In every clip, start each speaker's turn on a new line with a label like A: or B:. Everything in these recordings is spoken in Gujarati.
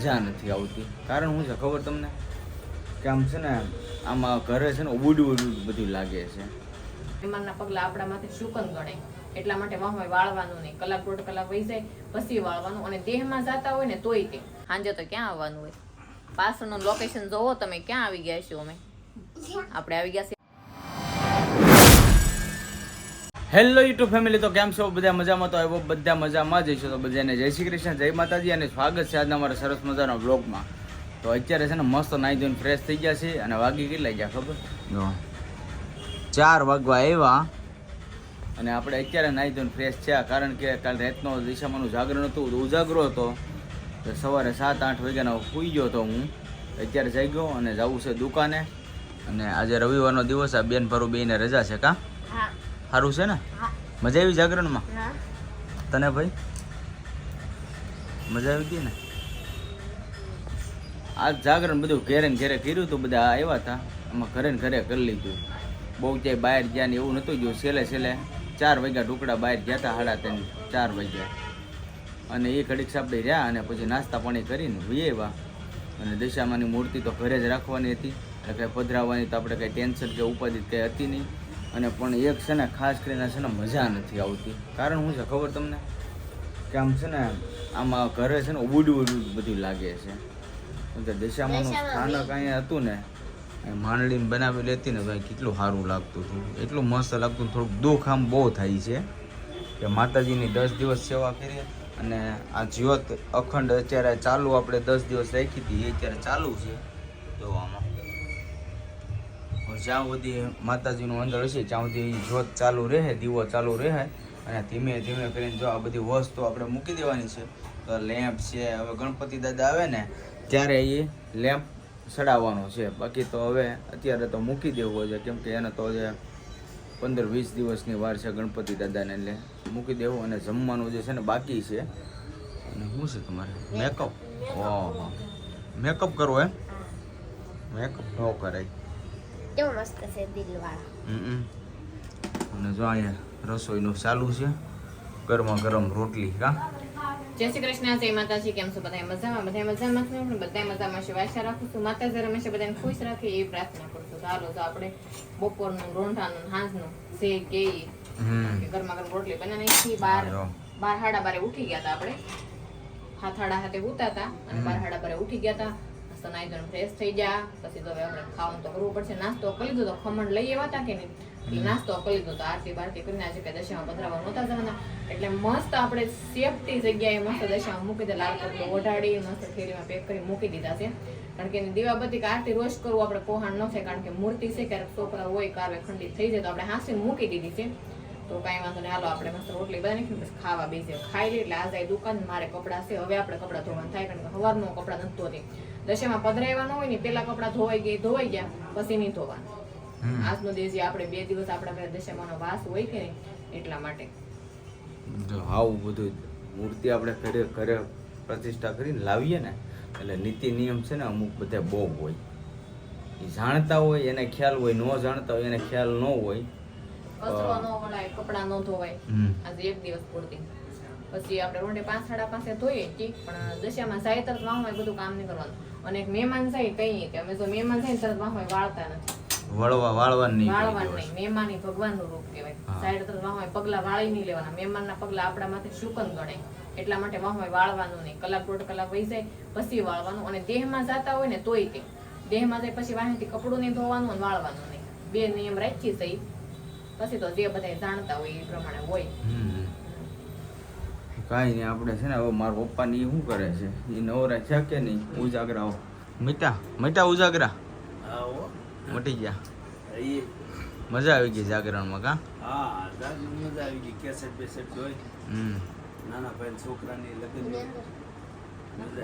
A: મજા નથી આવતી. કારણ શું છે ખબર તમને? કે આમ છે ને આમાં ઘરે છે ને ઉડું બધું લાગે છે.
B: મહેમાનના પગલા આપણા માથે શુકન ગણાય, એટલા માટે વાહમાં વાળવાનું નહીં. કલાક દોઢ કલાક વહી જાય પછી વાળવાનું. અને દેહમાં જાતા હોય ને તોય તે સાંજે તો ક્યાં આવવાનું હોય. પાછળનું લોકેશન જોવો તમે, ક્યાં આવી ગયા છો. આપણે આવી ગયા છીએ.
A: હેલો યુટ્યુબ ફેમિલી, તો કેમ છો બધા? મજામાં? તો આવ્યો બધા મજામાં જ છો. તો બધાને જય શ્રી કૃષ્ણ, જય માતાજી અને સ્વાગત છે આજના અમારા સરસ મજાના બ્લોગમાં. તો અત્યારે છે ને મસ્ત નાઈ ધોઈને ફ્રેશ થઈ ગયા છે. અને વાગી કેટલા ગયા ખબર? 4 વાગવા આવ્યા. અને આપણે અત્યારે નાઈ ધોઈને ફ્રેશ થયા, કારણ કે કાલ રાતનો દિશામાંનું જાગરણ હતું, ઉજાગરો હતો. તો સવારે 7-8 વાગ્યાનો સૂઈ ગયો હતો હું. અત્યારે જઈ ગયો અને જવું છે દુકાને. અને આજે રવિવારનો દિવસ, આ બેન ભરું બેને રજા છે. કા સારું છે ને? મજા આવી જાગરણમાં? તને ભાઈ મજા આવી ગઈ ને? આ જાગરણ બધું ઘેરે ને ઘેરે કર્યું હતું, બધા આવ્યા હતા. આમાં ઘરે ને ઘરે કરી લીધું. બહુ ક્યાંય બહાર ગયા ને એવું નહોતું ગયું. છેલ્લે 4 વાગ્યા ટુકડા બહાર ગયા હતા, 3:30-4 વાગ્યા. અને એ ઘડીક સાપડી રહ્યા અને પછી નાસ્તા પાણી કરીને આવ્યા. અને દશામાની મૂર્તિ તો ઘરે જ રાખવાની હતી, એટલે કંઈ પધરાવવાની તો આપણે કંઈ ટેન્શન કે ઉપાધિ કંઈ હતી નહીં. અને પણ એક છે ને ખાસ કરીને છે ને મજા નથી આવતી. કારણ શું છે ખબર તમને? કે આમ છે ને આમાં ઘરે છે ને ઉડું બધું લાગે છે. કેમ કે દશામાનું સ્થાનક અહીંયા હતું ને, માંડળીને બનાવી લેતી ને ભાઈ, કેટલું સારું લાગતું હતું, એટલું મસ્ત લાગતું. થોડુંક દુઃખ આમ બહુ થાય છે કે માતાજીની 10 દિવસ સેવા કરીએ અને આ જ્યોત અખંડ અત્યારે ચાલુ, આપણે 10 દિવસ રાખી હતી, એ અત્યારે ચાલુ છે. જો આમાં જ્યાં સુધી માતાજીનું અંદર હશે ત્યાં સુધી જ્યોત ચાલુ રહે, દીવો ચાલુ રહે. અને ધીમે ધીમે કરીને જો આ બધી વસ્તુ આપણે મૂકી દેવાની છે. તો લેમ્પ છે, હવે ગણપતિ દાદા આવે ને ત્યારે એ લેમ્પ ચડાવવાનો છે. બાકી તો હવે અત્યારે તો મૂકી દેવો છે, કેમ કે એને તો જે 15-20 દિવસની વાર છે ગણપતિ દાદાને, એટલે મૂકી દેવું. અને જમવાનું જે છે ને બાકી છે. અને શું છે તમારે? મેકઅપ? ઓહો, મેકઅપ કરવો એમ? મેકઅપ ન કરાય.
C: કેવો મસ્ત છે દિલવાળા.
A: અને જો અહીંયા રસોઈનું ચાલુ છે, ગરમા ગરમ રોટલી. કા
B: જય શ્રી કૃષ્ણ, જય માતાજી. કેમ છો બધા? મજામાં? બધા મજામાં છે ને? બધા મજામાં છે. આશા રાખું છું માતાજી હંમેશા બધાને ખુશ રાખે એ પ્રાર્થના કરું છું. ચાલો તો આપણે બપોરનું, રોંઢાનું, સાંજનું જે કે ગરમા ગરમ રોટલી બનાવી નાખી. 12-12:30 ઉઠી ગયા હતા આપણે. 7:30 ઉતા હતા અને 12:30 ઉઠી ગયા હતા. નાઈ ધોઈને ફ્રેશ થઈ ગયા પછી તો હવે આપણે ખાવાનું તો કરવું પડશે. નાસ્તો કરી લીધો તો, ખમણ લઈ આવ્યા હતા કે નહીં, એ નાસ્તો કરી લીધો તો. આરતી બારતી કરીને આજે કઈ દશામાં પધરાવા નહોતા જવાના, એટલે મસ્ત આપણે સેફટી જગ્યાએ મસ્ત દશામાં મૂકી દે. લાલ કપડો ઓઢાડી મસ્ત થેલીમાં પેક કરી મૂકી દીધા છે. કારણ કે એની દીવાબત્તી કે આરતી રોજ કરવું આપણે પોહાણ ન થાય, કારણ કે મૂર્તિ છે, ક્યારેક છોકરા હોય કારવે ખંડિત થઈ જાય તો આપણે હાંસીને મૂકી દીધી છે. તો કાંઈ વાંધો નહીં, હાલો આપણે મસ્ત રોટલી બનાવી પછી ખાવા બેસીએ. ખાઈ લઈએ એટલે આ જાય દુકાન, મારે કપડાં છે. હવે આપણે કપડાં ધોવાનું થાય, કારણ કે સવારનું કપડાં નથી ધોતી. દશામાં પધરાવવાનું હોય ને પેલા કપડાં ધોવાઈ ગયા પછી નહીં ધોવાનું. આજનો દિવસ આપણે 2 દિવસ આપણા ઘરે દશામાનો વાસ હોય કે નહીં, એટલા માટે
A: આવું બધું મૂર્તિ આપણે ઘરે પ્રતિષ્ઠા કરીને લાવીએ ને, એટલે નીતિ નિયમ છે ને અમુક બધા બહુ હોય. એ જાણતા હોય એને ખ્યાલ હોય, ન જાણતા હોય એને ખ્યાલ ન હોય.
B: કચરો ન વળાય, કપડાં ન ધોવાય. આજે 1 દિવસ પૂરતી. પછી આપણે રોંઢે 5-5:30 ધોઈએ પણ દશામાં જાય તરત વાહમાં બધું કામ નહીં કરવાનું. અને એક મહેમાન જાય કઈ કે અમે જો મહેમાન જાય તરત વાહમાં વાળતા નથી. વાળવાનું નહીં. મહેમાન એ ભગવાનનું રૂપ કહેવાય. સાઈડ તરત વાહમાં પગલા વાળી નહીં લેવાના. મહેમાનના પગલા આપણા માથે શુકન ગણાય, એટલા માટે વાહમાં વાળવાનું નહીં. કલાક દોઢ કલાક વહી જાય પછી વાળવાનું. અને દેહમાં જાતા હોય ને તોય તે દેહમાં જાય પછી વાહેથી કપડું નહીં ધોવાનું અને વાળવાનું નહીં. 2 નિયમ રાખી છે. પછી તો જે બધા જાણતા હોય એ પ્રમાણે હોય.
A: કાંઈ નહીં, આપણે છે ને હવે મારા પપ્પાની શું કરે છે એ નવરા છે કે નહીં? ઉજાગરા મીઠા ઉજાગરા મટી ગયા. મજા આવી ગઈ જાગરણમાં? કા
D: મજા આવી ગઈ. કેસેટ બેસેટ જોઈ નાના ભાઈ છોકરાની લગ્ન મજા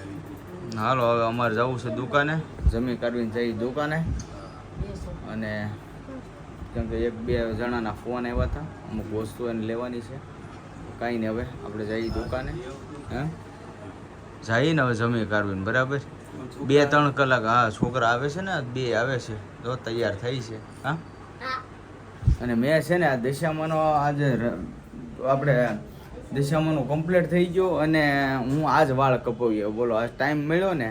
D: આવી ગઈ.
A: હાલો હવે અમારે જવું છે દુકાને, જમી કાઢવીને જઈ દુકાને. અને કેમ કે 1-2 જણાના ફોન આવ્યા હતા, અમુક વસ્તુ એને લેવાની છે. કાંઈ નહીં, હવે આપણે જઈએ દુકાને. જઈએ ને હવે જમી કાઢવીને, બરાબર 2-3 કલાક. હા, છોકરા આવે છે ને, 2 આવે છે, જો તૈયાર થઈ છે. હા, અને મેં છે ને આ દશામાનો આજે આપણે દશામાનું કમ્પ્લીટ થઈ ગયું અને હું આજ વાળ કપાવ્યો. બોલો આજ ટાઈમ મળ્યો ને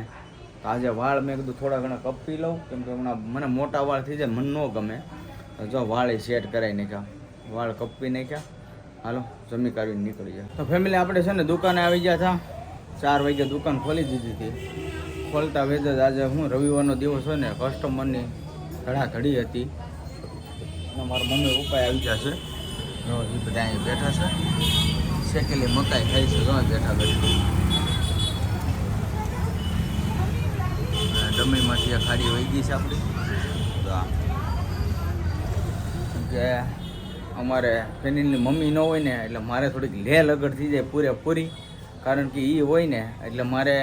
A: તો આજે વાળ મેં કીધું થોડા ઘણા કપી લઉં, કેમ કે હમણાં મને મોટા વાળ થઈ જાય, મને ન ગમે. તો જો વાળ સેટ કરાવી નાખ્યા, વાળ કપી નાખ્યા. હાલો જમી કાઢીને નીકળી જાય. તો ફેમિલી આપણે છે ને દુકાને આવી ગયા હતા, 4 વાગ્યા દુકાન ખોલી દીધી હતી. ખોલતા વેજ જ આજે હું રવિવારનો દિવસ હોય ને કસ્ટમરની ધડાધડી હતી. અને મારા મમ્મી પપ્પા આવી ગયા છે, જો એ બધા અહીં બેઠા છે, શેકેલી મકાઈ ખાઈ છે, જો બેઠા બેઠા. ડમીમાંથી ખાડી વહી ગઈ છે આપણી. કે અમારે ફેનિલની મમ્મી ન હોય ને એટલે મારે થોડીક લે લગડ થઈ જાય પૂરેપૂરી, કારણ કે એ હોય ને એટલે મારે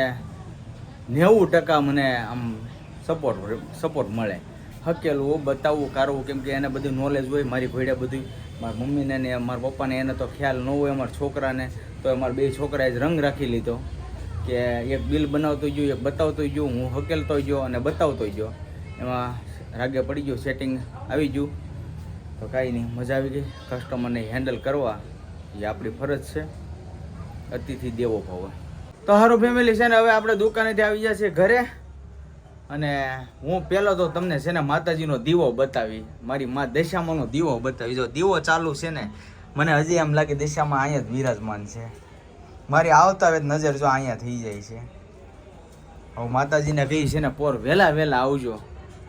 A: 90% મને આમ સપોર્ટ મળે. હકેલું બતાવવું કારવું, કેમ કે એને બધું નોલેજ હોય મારી ઘોડે બધું. મારા મમ્મીને ને મારા પપ્પાને એને તો ખ્યાલ ન હોય, અમારા છોકરાને તો અમારા 2 છોકરાએ જ રંગ રાખી લીધો કે એક બિલ બનાવતો ગયો, એક બતાવતો ગયો, હું હકેલતો ગયો અને બતાવતો ગયો. એમાં રાગે પડી ગયો, સેટિંગ આવી ગયું. તો કાંઈ નહીં, મજા આવી ગઈ. કસ્ટમરને હેન્ડલ કરવા એ આપણી ફરજ છે, અતિથિ દેવો ભવ. તો સારું ફેમિલી છે ને, હવે આપણે દુકાનેથી આવી ગયા છીએ ઘરે. અને હું પહેલો તો તમને છે ને માતાજીનો દીવો બતાવી, મારી મા દશામાનો દીવો બતાવી. જો દીવો ચાલુ છે ને, મને હજી એમ લાગે દશામાં અહીંયા જ વિરાજમાન છે. મારી આવતા વેત નજર જો અહીંયા થઈ જાય છે. હવે માતાજીને કહી છે ને પોર વહેલા આવજો,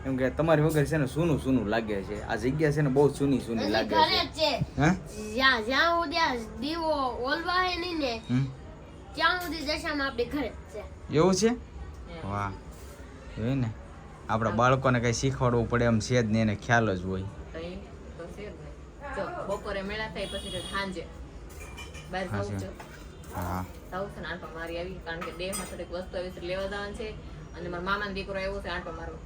A: કેમ કે તમારી વગર છે ને સૂનું લાગે છે. આ જગ્યા છે ને બહુ સૂની લાગે છે. હે
C: જ્યાં સુધી દીવો ઓલવાય નહીં ને ત્યાં સુધી દશામાં આપણી ઘરે જ છે.
A: એવું છે? વાહ, જોઈ ને આપણા બાળકોને કઈ શીખવાડવું પડે એમ છે જ નહીં, એને ખ્યાલ જ હોય.
B: તો છે જ ને. જો બપોરે મેળા થાય પછી સાંજે બહાર જાઉં છું.
A: હા
B: જાઉં છું ને આંટો મારી આવી, કારણ કે દેહમાં થોડીક વસ્તુ આવી છે લેવા જવાનું છે. અને મારા મામાનો દીકરો આવ્યો છે આંટો મારવો.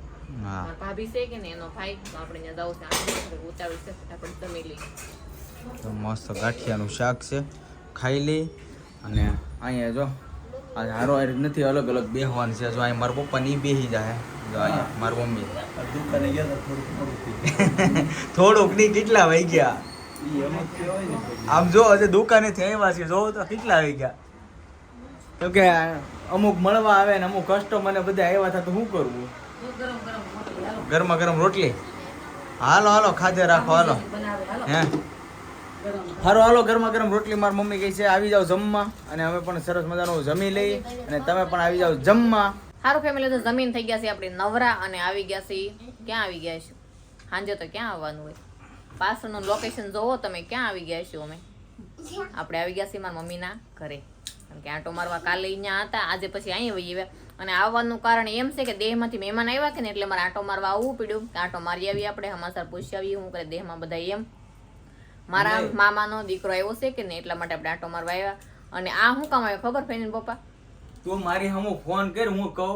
A: હા
B: મારા ભાભી છે કે ને એનો ભાઈ, તો આપણે ત્યાં જવું છે આંટો ઉતાવી છે, ફટાફટ જમી લઈ.
A: તો મસ્ત ગાંઠિયાનું શાક છે, ખાઈ લઈ. અને અહીંયા જો આ હારો નથી, અલગ અલગ બેહવાનું છે. જો અહીંયા મારા પપ્પા ની બેસી જાય, જો અહીંયા મારી મમ્મી
D: દુકાને ગયા હતા
A: થોડુંક નહીં, કેટલા વાઈ ગયા
D: ઈ એમ જ કહેવાય ને પછી.
A: આમ જો હજુ દુકાનેથી આવ્યા છે, જોવો તો કેટલા વાઈ ગયા. કેમ કે અમુક મળવા આવે ને અમુક કસ્ટમરને બધા આવ્યા હતા, તો શું કરવું? ગરમા ગરમ રોટલી. હાલો ખાધે રાખો, હાલો હે હારો હાલો. ગરમા ગરમ રોટલી મારી મમ્મી કહે છે આવી જાવ જમવા, અને અમે પણ સરસ મજાનું જમી લઈ, અને તમે પણ આવી જાવ જમવા.
B: સારું ફેમિલી, તો જમીન થઈ ગયા છે આપણે નવરા, અને આવી ગયા છે ક્યાં આવી ગયા છે? સાંજે તો ક્યાં આવવાનું હોય? પાછળનું લોકેશન જોવો તમે, ક્યાં આવી ગયા છો? અમે આપણે આવી ગયા છીએ મારા મમ્મીના ઘરે, કારણ કે આંટો મારવા કાલે અહીંયા હતા, આજે પછી અહીં વહી આવ્યા. અને આવવાનું કારણ એમ છે કે દેહમાંથી મહેમાન આવ્યા કે ને, એટલે મારે આંટો મારવા આવવું પડ્યું. આંટો મારી આવી, આપણે સમાચાર પૂછી આવીએ હું કરે દેહમાં બધા. એમ મારા મામાનો દીકરો આવ્યો છે કે ને, એટલા માટે આપણે આંટો મારવા આવ્યા. અને આ શું કામ આવ્યો ખબર ફેનિલ પપ્પા?
A: તું મારી હમું ફોન કર, હું કહું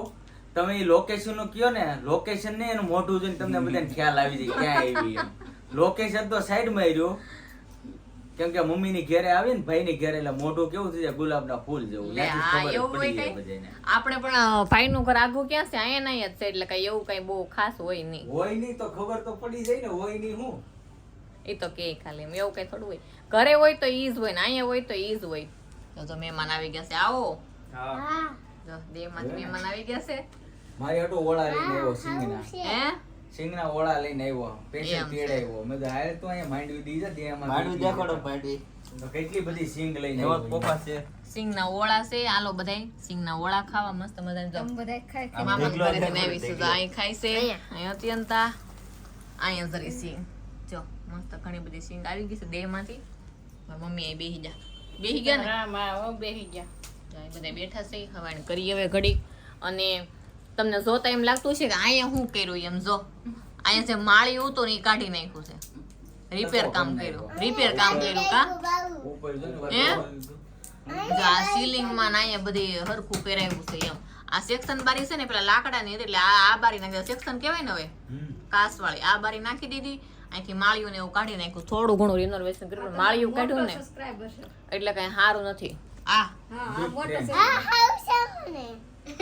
A: તમે એ લોકેશન નું કયો ને, લોકેશન ને એનું મોઢું જોઈને તમને બધાને ખ્યાલ આવી જાય ક્યાં આવી એમ. લોકેશન તો સાઈડ માં રહ્યું, કેમ કે મમ્મી ની ઘેરે આવી ને ભાઈ ની ઘેરે, એટલે મોઢું કેવું થઈ જાય ગુલાબના ફૂલ જેવું.
B: આપણે પણ ભાઈ નું ઘર આગું ક્યાં છે? અહીંયા નહીં જ છે, એટલે કઈ એવું કઈ બહુ ખાસ હોય નહીં.
A: હોય નહીં તો ખબર તો પડી જાય ને, હોય નહીં હું
B: એ તો કે ખાલી એમ એવું કઈ થોડું હોય. ઘરે હોય તો ઈ જ હોય ને, અહીંયા હોય તો ઈ જ હોય. તો મહેમાન આવી ગયા છે, આવો. જો દેહમાંથી મહેમાન આવી ગયા છે.
A: મારી આટો ઓળા લઈને આવ્યો, સિંગના
B: હે
A: સિંગના ઓળા લઈને આવ્યો, પેશન્ટ તેડાવ્યો. મેં તો હાલ તો અહીંયા માંડવી દી જતી, એમાં માંડવી દેખાડો માંડવી તો કેટલી બધી સિંગ લઈને આવ્યો. પોપા છે,
B: સિંગના ઓળા છે, આલો બધાય સિંગના ઓળા ખાવા મસ્ત મજાની. જો બધાય ખાય, મામા ઘરેથી આવી છે, તો અહીં ખાય છે. અહીં અત્યંતા અહીંયા જરી સિંગ, જો મસ્ત ઘણી બધી સિંગ આવી ગઈ છે દેહમાંથી. મમ્મી અહીં બેહી ગયા ને, બેહી ગયા બધા બેઠા છે. હવે કરીએ હવે ઘડી. અને તમને જોતા એમ લાગતું છે કે અહીંયા શું કર્યું એમ, જો અહીંયા જે માળી હતું ને એ કાઢી નાખ્યું છે, રિપેર કામ કર્યું કા
A: ઉપર જો ને
B: હે? જો આ સીલિંગ માં અહીંયા બધી હરખું પહેરાવ્યું છે એમ. આ સેક્શન બારી છે ને પેલા લાકડાની હતી, એટલે આ બારી નાખી, સેક્શન કહેવાય ને હવે કાચ વાળી, આ બારી નાખી દીધી. અહીંથી માળિયું ને એવું કાઢી નાખ્યું, થોડું ઘણું રિનોવેશન કર્યું. માળિયું કાઢ્યું ને એટલે કઈ સારું નથી.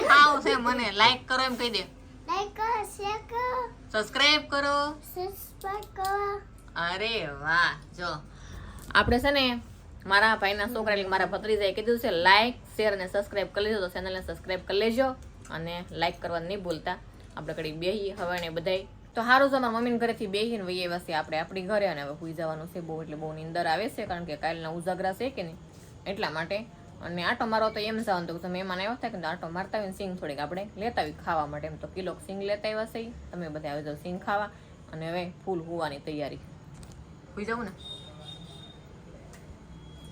B: હાવ છે મને લાઈક કરો એમ કહી દે, સબસ્ક્રાઇબ કરો. અરે વાહ, જો આપણે છે ને મારા ભાઈના છોકરા એટલે મારા ભત્રીજાએ કીધું છે લાઈક શેર અને સબસ્ક્રાઇબ કરી લેજો, તો ચેનલને સબસ્ક્રાઇબ કરી લેજો અને લાઈક કરવા નહીં ભૂલતા. આપણે કડી બેહી હવે ને બધાય તો સારું છે. મારા મમ્મીને ઘરેથી બેહીને વહી આવ્યા છે આપણે આપણી ઘરે, અને હવે સુઈ જવાનું છે. બહુ એટલે બહુ નીંદર આવે છે, કારણ કે કાલના ઉજાગરા છે કે નહીં એટલા માટે. અને આટો મારો તો એમ જવાનું તો તમે મહેમાન આવ્યા હતા કે આટો મારતા આવીને સિંગ થોડીક આપણે લેતા આવી ખાવા માટે. એમ તો કિલો સિંગ લેતા આવ્યા છે, તમે બધા આવી જાઓ સિંગ ખાવા. અને હવે ફૂલ હોવાની તૈયારી. સુઈ જાઉં ને.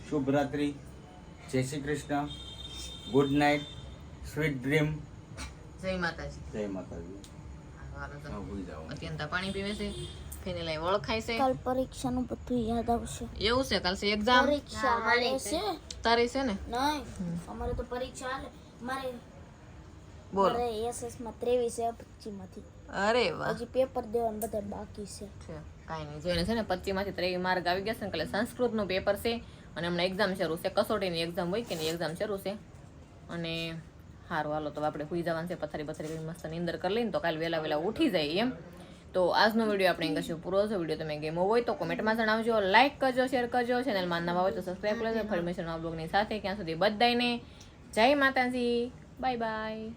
A: શુભ રાત્રિ, જય Shri Krishna, good night, sweet dream.
B: જય માતાજી.
A: જય માતાજી. હા, ભૂલી જાઓ.
B: અત્યંતા પાણી પીવે છે, ફેનિલાઈ ઓળખાય છે.
C: કાલ પરીક્ષાનું બધું યાદ આવશે.
B: એવું છે કાલ છે એક્ઝામ
C: પરીક્ષા હાલે છે
B: તારી છે ને?
C: નહીં, અમારે તો પરીક્ષા હાલે. મારે
B: બોલ.
C: એસએસ માં 23 છે, 25 માંથી
B: અરે વાહ,
C: હજી પેપર દેવાનું બધા બાકી છે.
B: કાંઈ નહીં. જોઈને છે ને 25 માંથી 23 માર્ક આવી ગયા છે ને. કાલે સંસ્કૃતનું પેપર છે અને હમણાં એક્ઝામ શરૂ છે, કસોટીની એક્ઝામ હોય કે નહીં, એક્ઝામ શરૂ છે. અને સારું હાલો તો આપણે સુઈ જવાનું છે. પથારી બથારી મસ્ત નીંદર કરી લઈને તો કાલે વહેલા વહેલા ઉઠી જાય એમ. તો આજનો વિડીયો આપણે કશું પૂરો છે. વિડીયો તમે ગેમો હોય તો કોમેન્ટમાં જણાવજો, લાઈક કરજો, શેર કરજો, ચેનલમાં નવા હોય તો સબસ્ક્રાઈબ કરજો. ફરમેશન બ્લોગની સાથે ક્યાં સુધી બધાને જય માતાજી, બાય બાય.